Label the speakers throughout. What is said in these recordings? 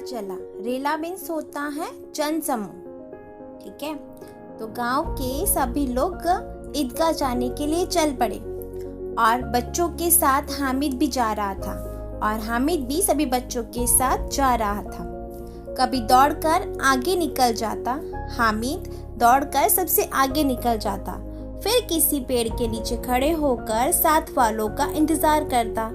Speaker 1: चला। रेला मीन्स होता है जनसमूह। ठीक है, तो गांव के सभी लोग ईदगाह जाने के लिए चल पड़े और बच्चों के साथ हामिद भी जा रहा था और हामिद भी सभी बच्चों के साथ जा रहा था। कभी दौड़कर आगे निकल जाता, हामिद दौड़कर सबसे आगे निकल जाता, फिर किसी पेड़ के नीचे खड़े होकर साथ वालों का इंतजार करता।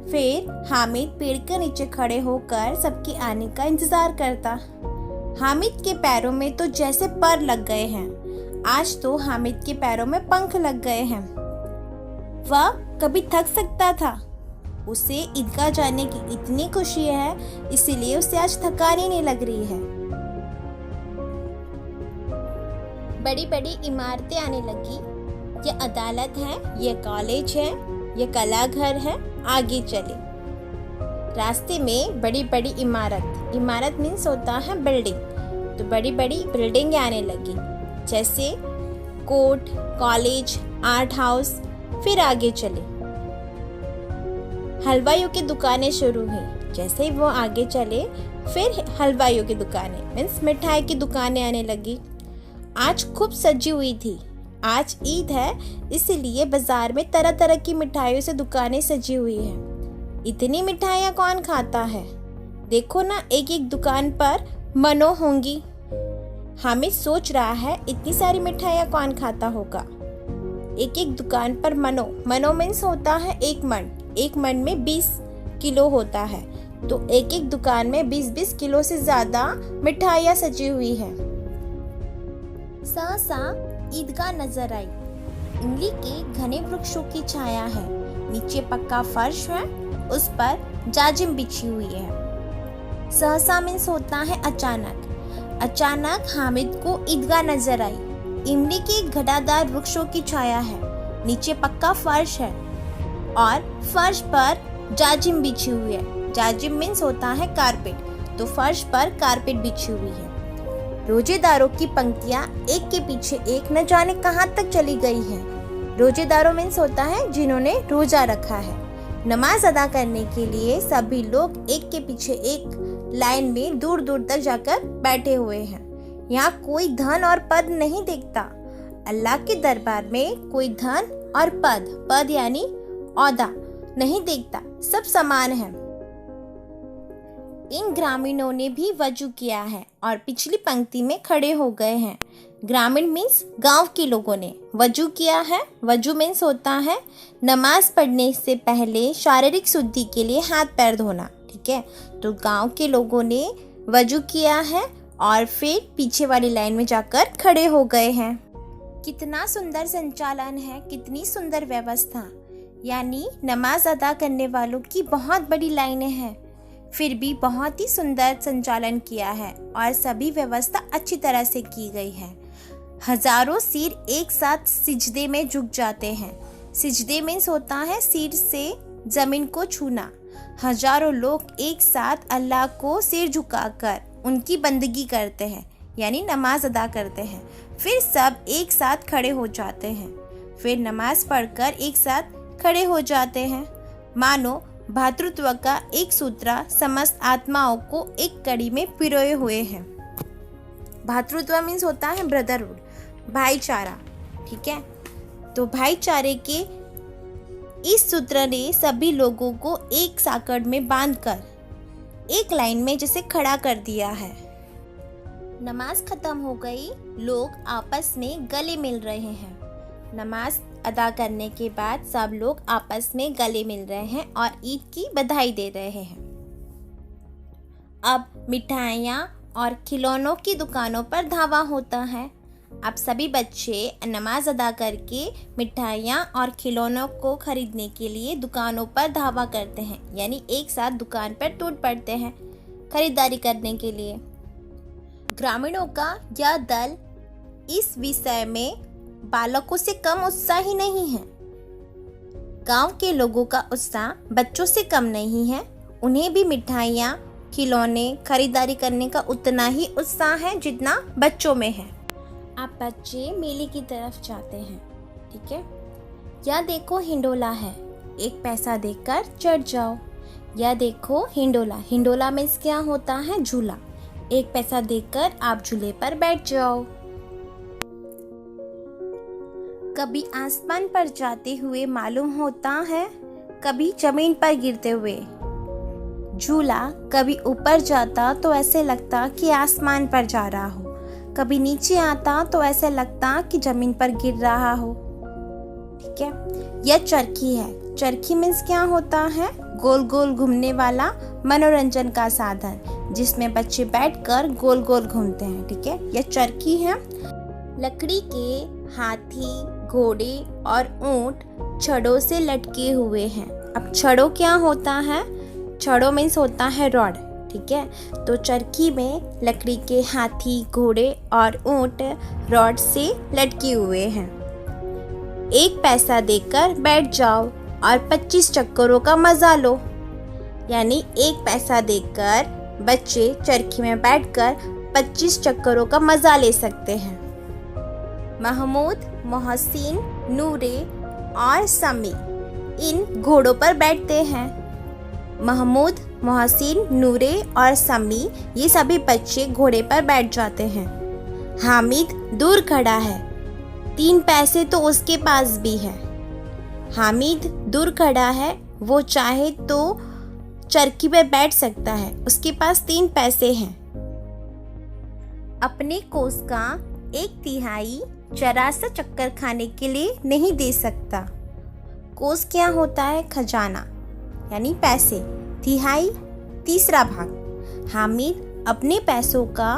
Speaker 1: फिर हामिद पेड़ के नीचे खड़े होकर सबके आने का इंतजार करता। हामिद के पैरों में तो जैसे पर लग गए हैं। आज तो हामिद के पैरों में पंख लग गए हैं। वह कभी थक सकता था। उसे ईदगाह जाने की इतनी खुशी है, इसीलिए उसे आज थकान ही नहीं लग रही है। बड़ी बड़ी इमारतें आने लगी। ये अदालत है, ये कॉलेज है, ये कला घर है। आगे चले। रास्ते में बड़ी बड़ी इमारत मीन्स होता है बिल्डिंग। तो बड़ी बड़ी बिल्डिंगें आने लगी, जैसे कोर्ट, कॉलेज, आर्ट हाउस। फिर आगे चले। हलवाइयों की दुकानें शुरू हुई। जैसे ही वो आगे चले, फिर हलवाइयों की दुकानें मीन्स मिठाई की दुकानें आने लगी। आज खूब सजी हुई थी। आज ईद है, इसीलिए बाजार में तरह तरह की मिठाइयों से दुकानें सजी हुई हैं। इतनी मिठाइयाँ कौन खाता है? देखो ना, एक एक दुकान पर मनो होंगी। हामिद सोच रहा है इतनी सारी मिठाइयाँ कौन खाता होगा। एक एक दुकान पर मनो मीन्स होता है एक मन। एक मन में 20 किलो होता है, तो एक एक दुकान में 20-20 किलो से ज्यादा मिठाइयाँ सजी हुई है। सहसा ईदगाह नजर आई। इमली के घने वृक्षों की छाया है। नीचे पक्का फर्श है, उस पर जाजिम बिछी हुई है। सहसा मीन्स होता है अचानक। अचानक हामिद को ईदगाह नजर आई। इमली के घटादार वृक्षों की छाया है, नीचे पक्का फर्श है और फर्श पर जाजिम बिछी हुई है। जाजिम मीन्स होता है कारपेट, तो फर्श पर कारपेट बिछी हुई है। रोजेदारों की पंक्तियां एक के पीछे एक न जाने कहां तक चली गई हैं। रोजेदारों मीन्स होता है जिन्होंने रोजा रखा है। नमाज अदा करने के लिए सभी लोग एक के पीछे एक लाइन में दूर दूर तक जाकर बैठे हुए हैं। यहाँ कोई धन और पद नहीं देखता। अल्लाह के दरबार में कोई धन और पद यानी औदा नहीं देखता, सब समान है। इन ग्रामीणों ने भी वजू किया है और पिछली पंक्ति में खड़े हो गए हैं। ग्रामीण मीन्स गांव के लोगों ने वजू किया है। वजू मीन्स होता है नमाज पढ़ने से पहले शारीरिक शुद्धि के लिए हाथ पैर धोना। ठीक है, तो गांव के लोगों ने वजू किया है और फिर पीछे वाली लाइन में जाकर खड़े हो गए हैं। कितना सुंदर संचालन है, कितनी सुंदर व्यवस्था। यानी नमाज अदा करने वालों की बहुत बड़ी लाइनें हैं, फिर भी बहुत ही सुंदर संचालन किया है और सभी व्यवस्था अच्छी तरह से की गई है। हजारों सिर एक साथ सिजदे में झुक जाते हैं। सिजदे मीन्स होता है सिर से जमीन को छूना। हजारों लोग एक साथ अल्लाह को सिर झुकाकर उनकी बंदगी करते हैं, यानी नमाज अदा करते हैं। फिर सब एक साथ खड़े हो जाते हैं। फिर नमाज पढ़कर एक साथ खड़े हो जाते हैं। मानो भातृत्व का एक सूत्र समस्त आत्माओं को एक कड़ी में पिरोए हुए हैं। भातृत्व मीन्स होता है ब्रदरहुड, भाईचारा। ठीक है, तो भाईचारे के इस सूत्र ने सभी लोगों को एक साकड़ में बांधकर एक लाइन में जैसे खड़ा कर दिया है। नमाज खत्म हो गई, लोग आपस में गले मिल रहे हैं। नमाज अदा करने के बाद सब लोग आपस में गले मिल रहे हैं और ईद की बधाई दे रहे हैं। अब मिठाइयाँ और खिलौनों की दुकानों पर धावा होता है। अब सभी बच्चे नमाज अदा करके मिठाइयाँ और खिलौनों को खरीदने के लिए दुकानों पर धावा करते हैं, यानी एक साथ दुकान पर टूट पड़ते हैं खरीदारी करने के लिए। ग्रामीणों का यह दल इस विषय में बालकों से कम उत्साही नहीं है। गांव के लोगों का उत्साह बच्चों से कम नहीं है। उन्हें भी मिठाइयाँ, खिलौने खरीदारी करने का उतना ही उत्साह है जितना बच्चों में है। आप बच्चे मेले की तरफ जाते हैं। ठीक है, यह देखो हिंडोला है, एक पैसा देकर चढ़ जाओ। या देखो हिंडोला। हिंडोला मीन्स क्या होता है? झूला। 1 पैसा देकर आप झूले पर बैठ जाओ। कभी आसमान पर जाते हुए मालूम होता है, कभी जमीन पर गिरते हुए। झूला कभी ऊपर जाता तो ऐसे लगता कि आसमान पर जा रहा हो, कभी नीचे आता तो ऐसे लगता कि जमीन पर गिर रहा हो। ठीक है। यह चरखी है। चरखी मीन्स क्या होता है? गोल गोल घूमने वाला मनोरंजन का साधन, जिसमें बच्चे बैठकर गोल गोल घूमते हैं। ठीक है, यह चरखी है। लकड़ी के हाथी, घोड़े और ऊंट छड़ों से लटके हुए हैं। अब छड़ों क्या होता है? छड़ों मीन्स होता है रॉड। ठीक है, तो चरखी में लकड़ी के हाथी, घोड़े और ऊंट रॉड से लटके हुए हैं। 1 पैसा देकर बैठ जाओ और 25 चक्करों का मजा लो। यानी 1 पैसा देकर बच्चे चरखी में बैठकर 25 चक्करों का मजा ले सकते हैं। महमूद, मोहसिन, नूरे और समी इन घोड़ों पर बैठते हैं। महमूद, मोहसिन, नूरे और समी ये सभी बच्चे घोड़े पर बैठ जाते हैं। हामिद दूर खड़ा है। 3 पैसे तो उसके पास भी है। हामिद दूर खड़ा है, वो चाहे तो चरखी पर बैठ सकता है, उसके पास 3 पैसे हैं। अपने कोस का 1/3 जरा सा चक्कर खाने के लिए नहीं दे सकता। कोस क्या होता है? खजाना यानी पैसे। तिहाई 1/3 भाग। हामिद अपने पैसों का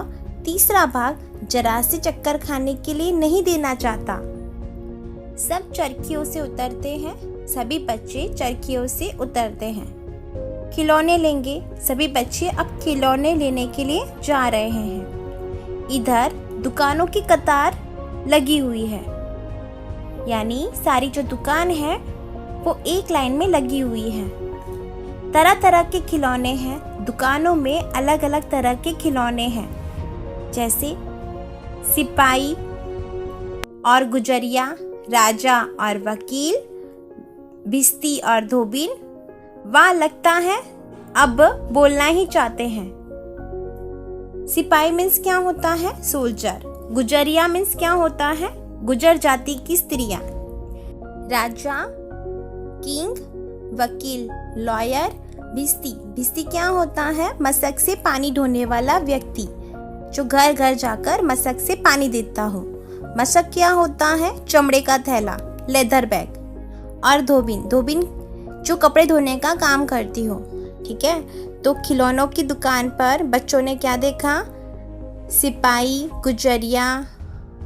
Speaker 1: 1/3 भाग जरा से चक्कर खाने के लिए नहीं देना चाहता। सब चरखियों से उतरते हैं। सभी बच्चे चरखियों से उतरते हैं। खिलौने लेंगे। सभी बच्चे अब खिलौने लेने के लिए जा रहे हैं। इधर दुकानों की कतार लगी हुई है, यानी सारी जो दुकान है वो एक लाइन में लगी हुई है। तरह तरह के खिलौने हैं। दुकानों में अलग अलग तरह के खिलौने हैं, जैसे सिपाही और गुजरिया, राजा और वकील, भिश्ती और धोबिन। वाह, लगता है अब बोलना ही चाहते हैं। सिपाही मीन्स क्या होता है? सोल्जर। गुजरिया मीन्स क्या होता है? गुजर जाति की स्त्रियां। राजा किंग, वकील लॉयर, भिश्ती। भिश्ती क्या होता है? मशक से पानी ढोने वाला व्यक्ति, जो घर घर जाकर मशक से पानी देता हो। मशक क्या होता है? चमड़े का थैला, लेदर बैग। और धोबिन, धोबिन जो कपड़े धोने का काम करती हो। ठीक है, तो खिलौनों की दुकान पर बच्चों ने क्या देखा? सिपाही, गुजरिया,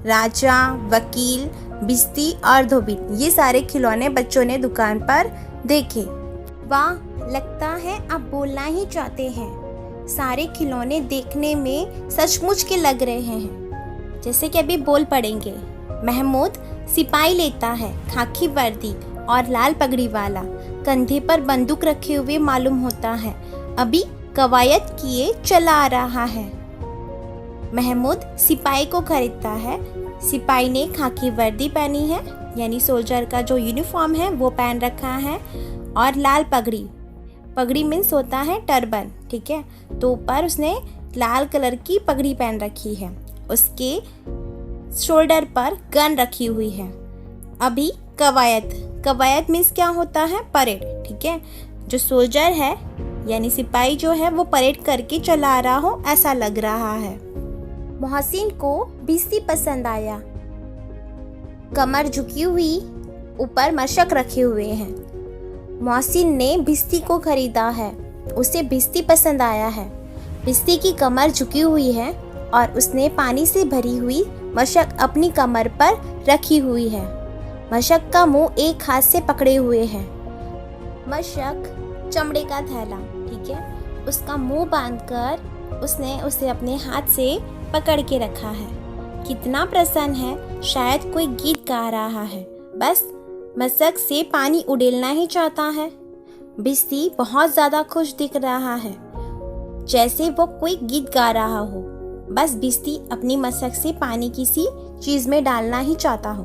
Speaker 1: राजा, वकील, भिश्ती और धोबिन, ये सारे खिलौने बच्चों ने दुकान पर देखे। वाह, लगता है आप बोलना ही चाहते हैं। सारे खिलौने देखने में सचमुच के लग रहे हैं, जैसे कि अभी बोल पड़ेंगे। महमूद सिपाही लेता है, खाकी वर्दी और लाल पगड़ी वाला, कंधे पर बंदूक रखे हुए मालूम होता है, अभी कवायद किए चला आ रहा है। महमूद सिपाही को खरीदता है। सिपाही ने खाकी वर्दी पहनी है, यानी सोल्जर का जो यूनिफॉर्म है वो पहन रखा है, और लाल पगड़ी। पगड़ी मीन्स होता है टर्बन। ठीक है, तो ऊपर उसने लाल कलर की पगड़ी पहन रखी है। उसके शोल्डर पर गन रखी हुई है। अभी कवायद, कवायद मीन्स क्या होता है? परेड। ठीक है, जो सोल्जर है यानी सिपाही जो है वो परेड करके चला आ रहा हो ऐसा लग रहा है। मोहसिन को भिश्ती पसंद आया। कमर झुकी हुई, ऊपर मशक रखे हुए हैं। मोहसिन ने भिश्ती को खरीदा है, उसे भिश्ती पसंद आया है। भिश्ती की कमर झुकी हुई है और उसने पानी से भरी हुई मशक अपनी कमर पर रखी हुई है। मशक का मुंह एक हाथ से पकड़े हुए है। मशक चमड़े का थैला। ठीक है, उसका मुंह बांधकर उसने उसे अपने हाथ से पकड़ के रखा है। कितना प्रसन्न है, शायद कोई गीत गा रहा है, बस मशक से पानी उड़ेलना ही चाहता है। भिश्ती बहुत ज्यादा खुश दिख रहा है, जैसे वो कोई गीत गा रहा हो। बस भिश्ती अपनी मशक से पानी किसी चीज में डालना ही चाहता हो।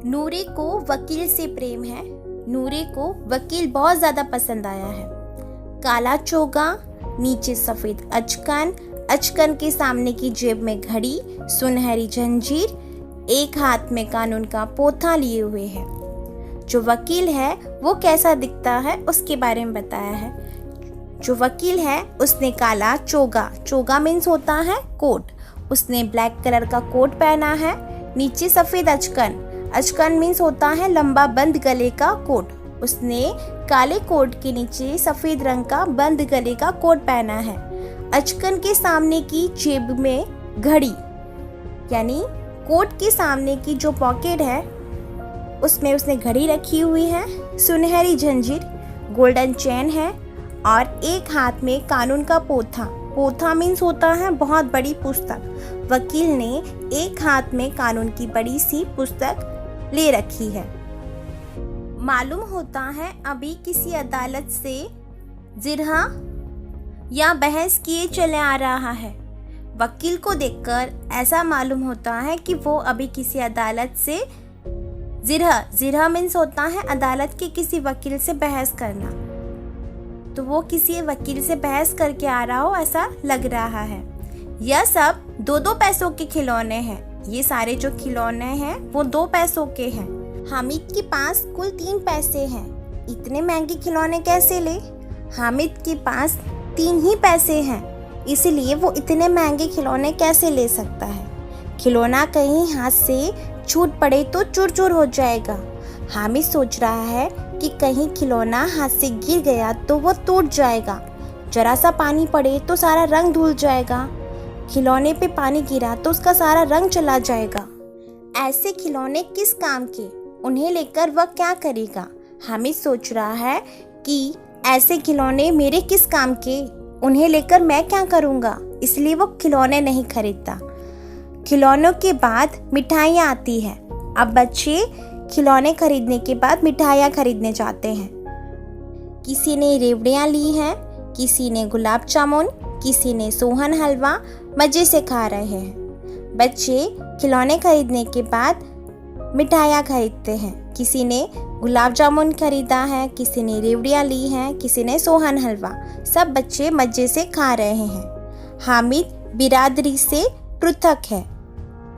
Speaker 1: नूरे को वकील से प्रेम है। नूरे को वकील बहुत ज्यादा पसंद आया है। काला चोगा, नीचे सफेद अचकन, अचकन के सामने की जेब में घड़ी, सुनहरी जंजीर, एक हाथ में कानून का पोथा लिए हुए है। जो वकील है वो कैसा दिखता है उसके बारे में बताया है। जो वकील है उसने काला चोगा, चोगा मीन्स होता है कोट, उसने ब्लैक कलर का कोट पहना है। नीचे सफेद अचकन, अचकन मीन्स होता है लंबा बंद गले का कोट, उसने काले कोट के नीचे सफेद रंग का बंद गले का कोट पहना है। अचकन के सामने की जेब में घड़ी, यानी कोट के सामने की जो पॉकेट है उसमें उसने घड़ी रखी हुई है। सुनहरी जंजीर, गोल्डन चेन है और एक हाथ में कानून का पोथा, पोथा मीन्स होता है बहुत बड़ी पुस्तक। वकील ने एक हाथ में कानून की बड़ी सी पुस्तक ले रखी है। मालूम होता है अभी किसी अदालत से जिरहा या बहस किए चले आ रहा है। वकील को देखकर ऐसा मालूम होता है कि वो अभी किसी अदालत से जिरहा मीन्स होता है अदालत के किसी वकील से बहस करना, तो वो किसी वकील से बहस करके आ रहा हो ऐसा लग रहा है। यह सब 2-2 पैसों के खिलौने हैं। ये सारे जो खिलौने हैं वो 2 पैसों के हैं। हामिद के पास कुल 3 पैसे हैं। इतने महंगे खिलौने कैसे ले? हामिद के पास 3 ही पैसे हैं, इसलिए वो इतने महंगे खिलौने कैसे ले सकता है? खिलौना कहीं हाथ से छूट पड़े तो चूर चूर हो जाएगा। हामिद सोच रहा है कि कहीं खिलौना हाथ से गिर गया तो वो टूट जाएगा, जरा सा पानी पड़े तो सारा रंग धुल जाएगा, खिलौने पे पानी गिरा तो उसका सारा रंग चला जाएगा। ऐसे खिलौने किस काम के? उन्हें लेकर वह क्या करेगा? हामिद सोच रहा है कि ऐसे खिलौने मेरे किस काम के, उन्हें लेकर मैं क्या करूँगा, इसलिए वो खिलौने नहीं खरीदता। खिलौनों के बाद मिठाइयाँ आती है। अब बच्चे खिलौने खरीदने के बाद मिठाइयाँ खरीदने जाते हैं। किसी ने रेवड़ियाँ ली हैं, किसी ने गुलाब जामुन, किसी ने सोहन हलवा मज़े से खा रहे हैं। बच्चे खिलौने खरीदने के बाद मिठाइयाँ खरीदते हैं। किसी ने गुलाब जामुन खरीदा है, किसी ने रेवड़ियाँ ली हैं, किसी ने सोहन हलवा। सब बच्चे मज़े से खा रहे हैं। हामिद बिरादरी से पृथक है।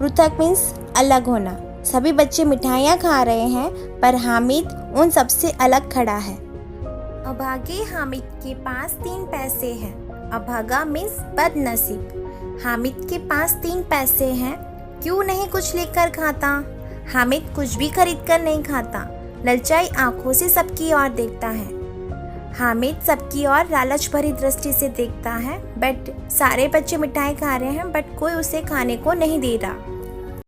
Speaker 1: पृथक मीन्स अलग होना। सभी बच्चे मिठाइयाँ खा रहे हैं पर हामिद उन सबसे अलग खड़ा है। अभागे हामिद के पास 3 पैसे हैं। अभागा मीन्स बदनसीब। हामिद के पास 3 पैसे हैं, क्यों नहीं कुछ लेकर खाता? हामिद कुछ भी खरीद कर नहीं खाता, ललचाई आंखों से सबकी ओर देखता है। हामिद सबकी ओर लालच भरी दृष्टि से देखता है, बट सारे बच्चे मिठाई खा रहे हैं बट कोई उसे खाने को नहीं दे रहा।